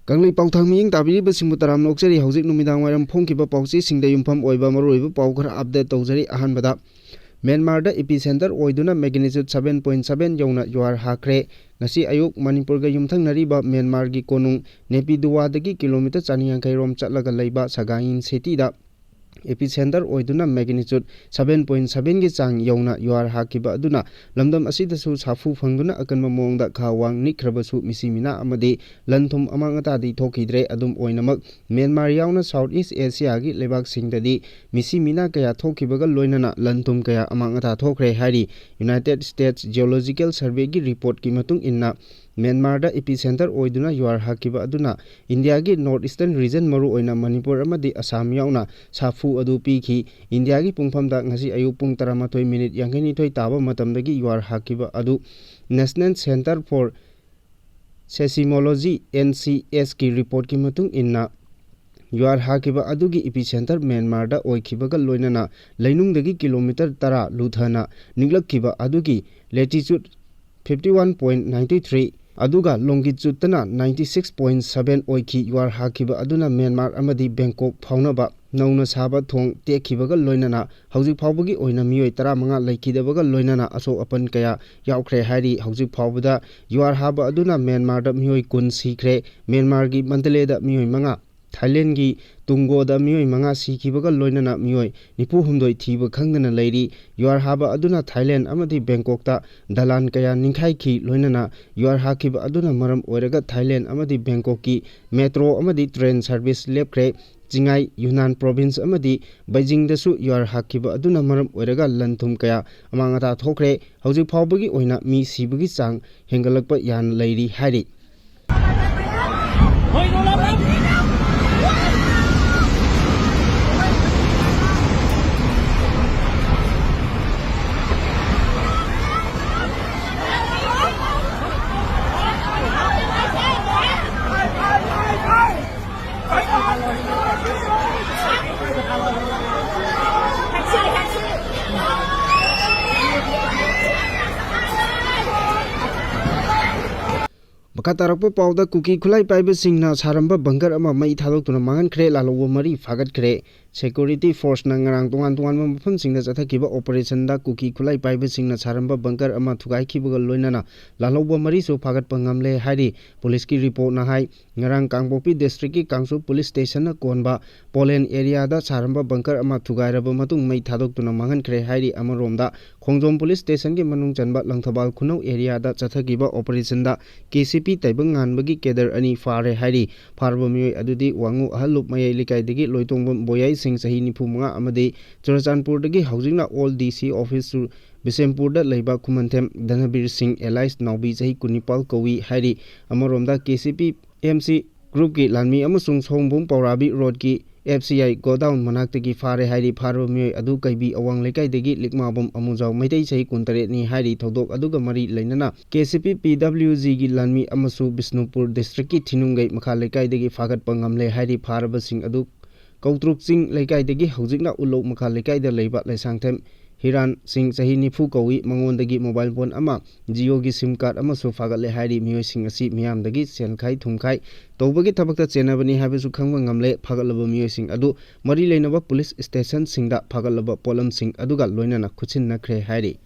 Kanglei pauthang miying tabiri basimu taram nokseri hauzik numidang wairam phongkiba pauchi singda yumpham oiba maruiba pau khara update tawjari ahanbada Myanmar da epicenter oiduna magnitude 7.7 yauna yuar hakre ngasi ayuk Manipur ga yumthang nariba Myanmar gi konung Nepiduwa dagi kilometer 200 rom chatlaga leiba Sagain city da epicenter oiduna magnitude 7.7 gi chang yauna yuar hakiba aduna lamdam asida su safu phangduna akanma mongda khawang nikhrabasu misimina amadi lanthum amangata di thokidre adum oinamak Myanmar yauna South East Asia gi lebak singdadi misimina kaya thokibaga loinana lanthum kaya amangata thokre hari United States Geological Survey gi report ki matung inna Myanmar da epicenter oiduna yuar hakiba aduna India gi northeastern region maru oina Manipur amadi Assam yauna safu adu piki India gi pungphamda ngasi ayuk pung 13 minute yangeni thoi taba matamdagi yuar hakiba adu National Center for Seismology NCS ki report ki matung inna yuar hakiba adugi epicenter Myanmar da oikibaga loinana leinungdagi kilometer 10 luthana ninglakkiba adugi latitude 51.93 aduga longitude tana 96.7 oiki yuar hakiba aduna Myanmar amadi Bangkok phaunaba nauna saba thong tekhibaga loinana hauzik phawbagi oina miyoi 15 laikhidabaga loinana aso apan kaya yaukre hari hauzik phawbada yuar haba aduna Myanmar da miyoi kun sikre Myanmar gi Mandalay da miyoi 5 Thailand gi Tungo da miyoi 5 sikhibaga loinana miyoi nipu humdoi thiba khangdana leiri yuar haba aduna Thailand amadi Bangkok ta dalan kaya ningkhai ki loinana yuar hakiba aduna maram oiraga Thailand amadi Bangkok ki metro amadi train service lepkre Jingai Yunnan province amadi Beijing dasu yuar hakiba aduna maram oiraga lanthum kaya amangata thokre hauzik phawbagi oina mi sibagi chang hengalakpa yan leiri hari Makatarappa pauda kuki khulai paiba singna saramba bangar ama mai thadokuna mangan khre lalowo mari fagat khre security force na ngarang tongan mafam singna chathakiba operation da kuki khulai paiba singna saramba bangar ama thugai khibaga loinana lalowo mari so fagat pangamle hari police ki report na hai ngarang Kangpopi district ki Kangsu police station na konba Polen area da saramba bangar ama thugai raba matung mai thadokuna mangan khre hari amaromda Khongjom police station ki manung chanba Langthabal khunau area da chathakiba operation da KCP taibang nganbagi kedar ani fare hari farba miyoi adudi wangu ahalup mayai likaidagi loitongbam boyai sing sahi nifumanga amadi Churachandpur dagi haujingna all DC office su Bisempur da leiba Khumanthem Dhanabir Singh Elias Naubi sahi kunipal kawi hari amaromda KCP MC group ki lanmi amasung songbum Paurabi road ki FCI godown manaktagi fare hari farba miyoi adu kaibi awang lekaidagi likmabam amujau maitei sahi kuntare ni hari thodok aduga mari leinana KCP PWG gi lanmi amasu Bisnupur district ki Thinungai makha lekaidagi fagat pangamle hari farba sing adu Kautruk Singh lekaidagi haujikna ulo makha lekaida leiba Laisangthem Hiran Singh sahi nifu kawi mangondagi mobile phone ama Jio gi sim card ama so fagatle hari miyoi sing asi miyamdagi senkhai thumkhai tawbagi thabakta chenabani habisu khangba ngamle fagalaba miyoi sing adu mari leinaba police station singda fagalaba polam sing aduga loinana khuchin nakhre hari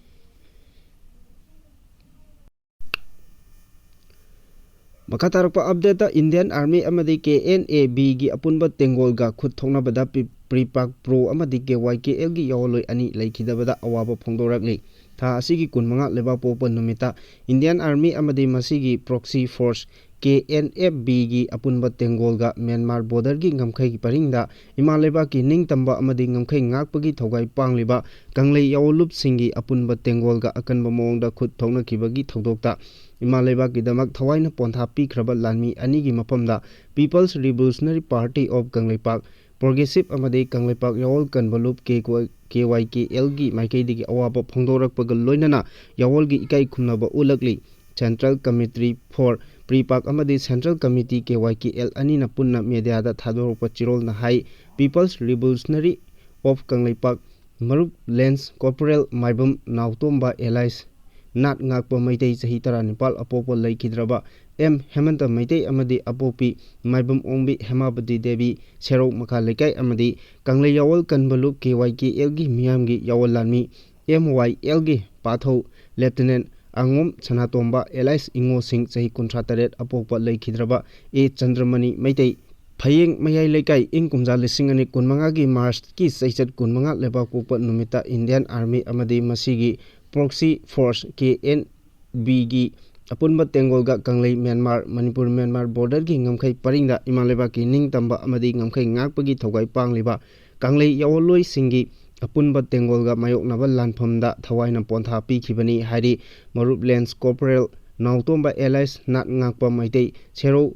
Makatarpa update da Indian Army amadi KNAB gi apunba tengol ga khut thongnabada Pripak Pro amadi KYKL gi yawloi ani laikhidabada awaba phongdorakli tha asigi kunmanga leba popa numita Indian Army amadi masigi proxy force KNFB gi apunba tengol ga Myanmar border gi ngamkhai gi paringda imaleba ki ningtamba amadi ngamkhai ngakpagi thogai pangliba kanglei yawlup singi apunba tengol ga akanba mongda khut thongnakibagi thodokta Imaleba ki damak thawaina pontha pikraba lanmi ani gi mapamda People's Revolutionary Party of Kangleipak Progressive amadi Kangleipak Yawol Kanbalup KYKL gi maikaidigi awaba phongdorakpaga loinana Yawol gi ikai khumnaba ulakli Central Committee for Pripak amadi Central Committee KYKL anina punna media da thadorpa chirol na hai People's Revolutionary of Kangleipak Marup Lens Corporal Maibam Nautomba Elias Nat ngakpa maitei sahi 19 apopo laikhidraba M Hemanta Maitei amadi Apopi Maibam Ongbi Hemabadi Devi Serok Makha Lekai amadi Kanglei Yawol Kanbalu KYK Elgi Miyamgi Yawol Lanmi MYL gi Patho Lieutenant Angom Sanatomba Elias Ingo Singh Chahi Kuntrataret Apokpa Leikidraba A Chandramani Maitei Phayeng Mayai Lekai Ing Kumja Lisingani Kunmanga gi Mars ki Saichat Kunmanga Leba Kokpa Numita Indian Army amadi Masigi Proxy Force KNB gi Apunba Tengolga Kanglei Myanmar Manipur Myanmar border gi ngamkhai paringda Imaleba ki ning tamba amadi ngamkhai ngakpagi thogai pangliba Kanglei Yawoloi Singi Apunba Tengolga Mayok Nabal Lanpamda Thawaina Pontha Pikhibani Hari Marup Lance Corporal Nautomba Elias Nat Ngakpa Maitei Chero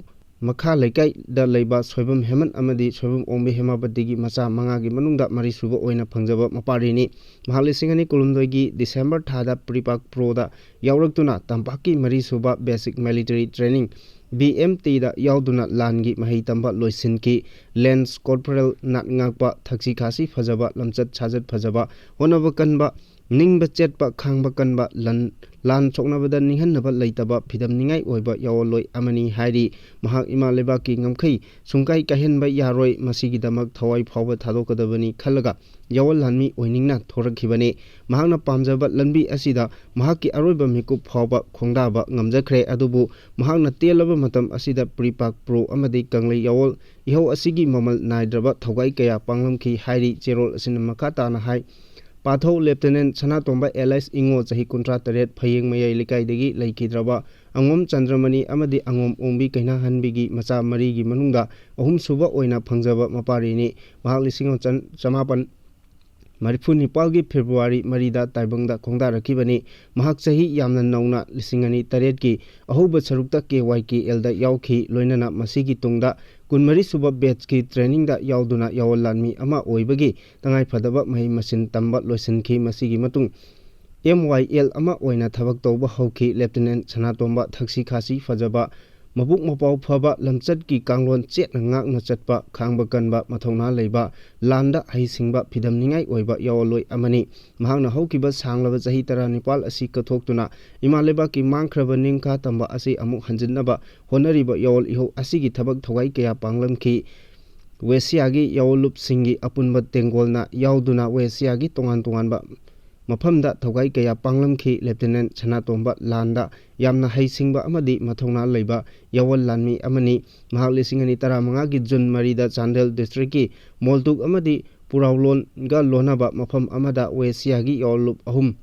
Makha Lekai da Leiba Soibam Heman amadi Soibam Ombi Hemabadigi Macha Mangagi Manungda Marisuba Oina Pangjaba Maparini Mahalisingani Kulumdoigi December Thada Pripak Pro da Yauraktuna Tampaki Marisuba Basic Military Training BMT da Yauduna Langi Mahi Tamba Loisinki Lance Corporal Nat Ngakpa Thaksi Khasi Fajaba Lamchat Chajat Fajaba Honaba Kanba Ningba Chetpa Khangba Kanba Lan Choknabada Nihanaba Laitaba Pidam Ningai Oiba Yawoloi Amani Hari Mahak Imaleba Ki Ngamkai Sungkai Kahenba Yaroi Masigi Damak Thawai Phawa Thadokadabani Khalaga Yawol Lanmi Oiningna Thorakibani Mahakna Pamjaba Lanbi Asida Mahaki Aroiba Mikup Phawa Khongdaba Ngamjakre Adubu Mahakna Telaba Matam Asida Pripak Pro Amadi Kanglei Yawol Iho Asigi Mamal Naidraba Thogai Kaya Panglamki Hari Cherol Asin Makata na Hai Patho Lieutenant Sanatomba Elias Ingo Chahi Kuntrataret Phayeng Mayai Lekai Degi Leikidraba Angom Chandramani amadi Angom Ombi Kaina Hanbigi Macha Marigi Manungda Ahum Suba Oina Phangjaba Maparini Mahak Lising Chamapan Marifuni Palgi February Marida Taibangda Khongda Rakibani Mahak Chahi Yamna Nauna Lisingani Taretki Ahuba Sarukta KYK Elda Yauki Loinana Masigi Tungda Kunmari Suba Batchki Training da Yauduna Yawol Lanmi Ama Oibagi Tangai Phadaba Mahi Masin Tamba Loisinki Masigi Matung MYL Ama Oina Thabak Tauba Hauki Lieutenant Sanatomba Thaksi Khasi Fajaba Mabuk Mapau Phaba Lamchat ki Kanglon Chet Ngak na Chatpa Khangba Kanba Mathongna Leiba Landa Haisingba Pidam Ningai Oiba Yawoloi Amani Mahangna Haukiba Sanglaba Chahi Tara Nipal Asi Kathoktuna Imaleba ki Mangkhraba Ningkha Tamba Asi Amuk Hanjinnaba Honariba Yawol Iho Asigi Thabak Thawai Kaya Panglamki Wesiagi Yawolup Singi Apunba Tengolna Yauduna Wesiagi Tongan Tonganba Mafamda Thogai Kaya Panglamki Lieutenant Sanatomba Landa Yamna Haisingba Amadi Mathongna Leiba Yawol Lanmi Amani Mahak Lisingani Taramanga ki Jun Marida Chandel District ki Moltuk Amadi Purawlon ga Lonaba Mafam Amada Wesiagi Yawolup Ahum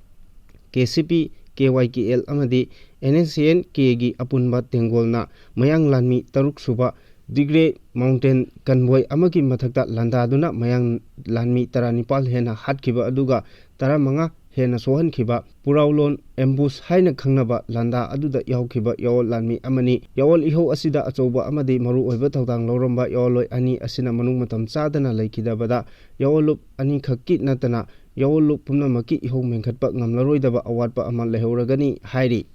KCP KYKL Amadi NSCN Kegi Apunba Tengolna Mayang Lanmi Taruk Suba Digre Mountain Convoy Amaki Mathakta Landaduna Mayang Lanmi Taranipal Hena Hatkiba Aduga Taramanga Hena Sohan Kiba Purawlon Ambush Haina Khangnaba Landa Aduda Yaukiba Yawol Lanmi Amani Yawol Iho Asida Achoba Amadi Maru Oiba Tawtang Loramba Yawoloi Ani Asina Manung Matam Chadana Leikidabada Yawolup Ani Khakki Natana Yawolup Pumnamaki Iho Mengkhatpa Ngamlaroidaba Awatpa Ama Lehoragani Hairi